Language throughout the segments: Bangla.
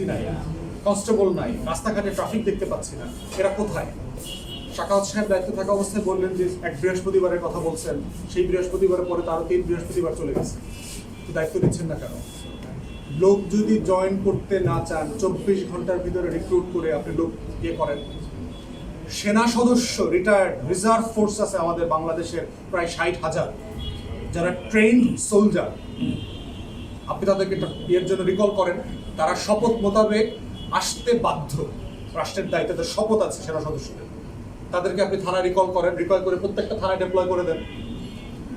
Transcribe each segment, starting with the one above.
নাই, কনস্টেবল নাই, রাস্তাঘাটে ট্রাফিক দেখতে পাচ্ছি না, এরা কোথায়? শাখাওয়াত সাহেব দায়িত্ব থাকা অবস্থায় বললেন যে এক বৃহস্পতিবারের কথা বলছেন, সেই বৃহস্পতিবারের পরে তারও 3 বৃহস্পতিবার চলে গেছে। দায়িত্ব নিচ্ছেন না কেন? লোক যদি জয়েন করতে না চান 24 ঘন্টার ভিতরে রিক্রুট করে আপনি লোক করেন। সেনা সদস্য রিটায়ার্ড রিজার্ভ ফোর্স আছে আমাদের বাংলাদেশের প্রায় 60,000 যারা ট্রেন্ড সোলজার। আপনি তাদেরকে এর জন্য রিকল করেন, তারা শপথ মোতাবেক আসতে বাধ্য। রাষ্ট্রের দায়িত্বে শপথ আছে সেনা সদস্যদের, তাদেরকে আপনি থানায় রিকল করেন, রিকল করে প্রত্যেকটা থানায় ডেপ্লয় করে দেন।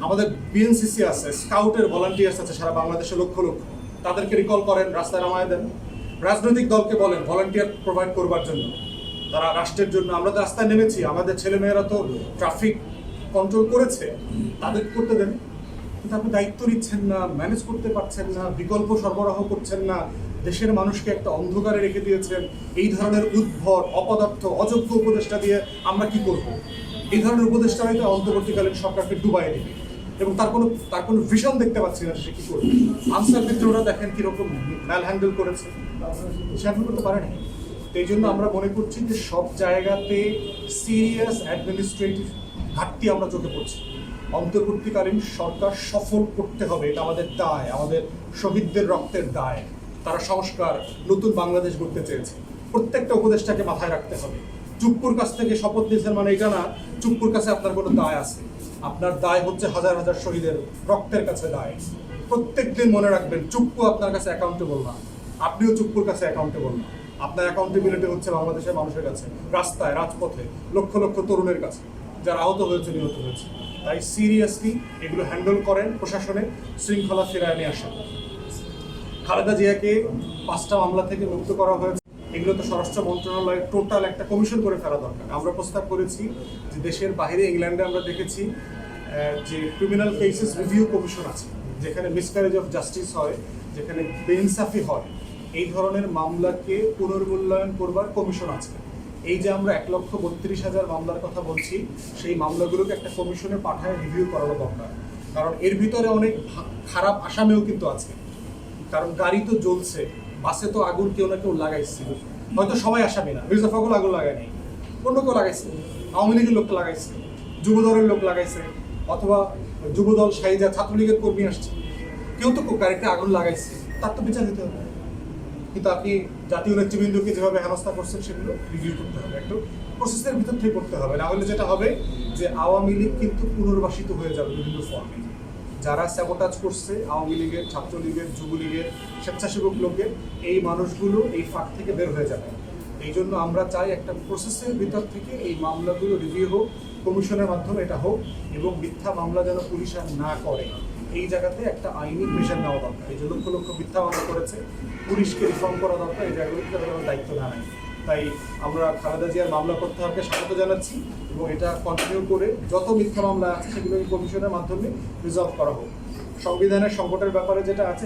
আমাদের বিএনসিসি আছে, স্কাউটের ভলান্টিয়ার্স আছে সারা বাংলাদেশে লক্ষ লক্ষ, তাদেরকে রিকল করেন, রাস্তায় নামায় দেন। রাজনৈতিক দলকে বলেন ভলান্টিয়ার প্রোভাইড করবার জন্য, তারা রাষ্ট্রের জন্য। আমরা তো রাস্তায় নেমেছি, আমাদের ছেলেমেয়েরা তো ট্রাফিক কন্ট্রোল করেছে, তাদেরকে করতে দেন। কিন্তু আপনি দায়িত্ব নিচ্ছেন না, ম্যানেজ করতে পারছেন না, বিকল্প সরবরাহ করছেন না, দেশের মানুষকে একটা অন্ধকারে রেখে দিয়েছেন। এই ধরনের উদ্ভট, অপদার্থ, অযোগ্য উপদেষ্টা দিয়ে আমরা কি করব? এই ধরনের উপদেষ্টা হয়তো অন্তর্বর্তীকালীন সরকারকে ডুবাই দেবে, এবং তার কোনো ভিশন দেখতে পাচ্ছি না সে কি করবে। আনসার বিদ্রোহরা দেখেন কিরকম ম্যাল হ্যান্ডেল করেছে, সে হ্যান্ডেল করতে পারেনি। এই জন্য আমরা মনে করছি যে সব জায়গাতে সিরিয়াস অ্যাডমিনিস্ট্রেটিভ ঘাটতি আমরা চোখে পড়ছি। অন্তর্বর্তীকালীন সরকার সফল করতে হবে, এটা আমাদের দায়, আমাদের শহীদদের রক্তের দায়। তারা সংস্কার, নতুন বাংলাদেশ গড়তে চেয়েছে। প্রত্যেকটা উপদেষ্টাকে মাথায় রাখতে হবে। চুপ্পুর কাছ থেকে শপথ নিয়েছেন মানে এটা না চুপ্পুর কাছে আপনার কোনো দায় আছে। আপনার দায় হচ্ছে হাজার হাজার শহীদের রক্তের কাছে দায়। প্রত্যেক দিন মনে রাখবেন, চুপ্পু আপনার কাছে অ্যাকাউন্টেবল না, আপনিও চুপ্পুর কাছে অ্যাকাউন্টেবল না। আপনার অ্যাকাউন্টেবিলিটি হচ্ছে বাংলাদেশের মানুষের কাছে, রাস্তায়, রাজপথে, লক্ষ লক্ষ তরুণের কাছে যারা আহত হয়েছে, নিহত হয়েছে। তাই সিরিয়াসলি এগুলো হ্যান্ডেল করেন, প্রশাসনে শৃঙ্খলা ফেরায় নিয়ে আসেন। খালেদা জিয়াকে 5টা মামলা থেকে মুক্ত করা হয়েছে, এগুলো তো স্বরাষ্ট্র মন্ত্রণালয়ের টোটাল একটা কমিশন করে ফেলা দরকার। আমরা প্রস্তাব করেছি যে দেশের বাইরে ইংল্যান্ডে আমরা দেখেছি যে ক্রিমিনাল কেসেস রিভিউ কমিশন আছে, যেখানে মিসক্যারেজ অফ জাস্টিস হয়, যেখানে বেইনসাফি হয়, এই ধরনের মামলাকে পুনর্মূল্যায়ন করবার কমিশন আছে। এই যে আমরা 1,32,000 মামলার কথা বলছি, সেই মামলাগুলোকে একটা কমিশনে পাঠায় রিভিউ করানো দরকার। কারণ এর ভিতরে অনেক খারাপ আসামিও কিন্তু আছে। কারণ গাড়ি তো জ্বলছে, বাসে তো আগুন কেউ না কেউ লাগাইছিল, হয়তো সবাই আসামি না, মির্জা ফখরুল আগুন লাগায়নি, অন্য কেউ লাগাইছে, আওয়ামী লীগের লোকটা লাগাইছে, যুবদলের লোক লাগাইছে, অথবা যুবদল সাইজা ছাত্রলীগের কর্মী আসছে, কেউ তো গাড়িতে আগুন লাগাইছে, তার তো বিচার দিতে হবে। কিন্তু আপনি জাতীয় নেতৃবৃন্দকে যেভাবে হেনস্থা করছেন সেগুলো রিভিউ করতে হবে, একটু প্রসেসের ভিতর থেকে করতে হবে। না হলে যেটা হবে যে আওয়ামী লীগ কিন্তু পুনর্বাসিত হয়ে যাবে বিভিন্ন ফর্মে। যারা স্যাবোটাজ করছে আওয়ামী লীগের, ছাত্রলীগের, যুবলীগের, স্বেচ্ছাসেবক লোকের, এই মানুষগুলো এই ফাঁক থেকে বের হয়ে যাবে। এই জন্য আমরা চাই একটা প্রসেসের ভিতর থেকে এই মামলাগুলো রিভিউ হোক, কমিশনের মাধ্যমে এটা হোক, এবং মিথ্যা মামলা যেন পুলিশ আর না করে, এই জায়গাতে একটা আইনি মেশার নেওয়া দরকার। এই যে লক্ষ লক্ষ মিথ্যা মামলা করেছে, পুলিশকে রিফর্ম করা দরকার, এই জায়গাগুলোতে তাদের দায়িত্ব না নেয়। তাই আমরা খালেদা জিয়ার মামলা প্রত্যাহারকে স্বাগত জানাচ্ছি, এবং এটা কন্টিনিউ করে যত মিথ্যা মামলা আছে সেগুলো কমিশনের মাধ্যমে রিজলভ করা হোক। সংবিধানের সংকটের ব্যাপারে যেটা আছে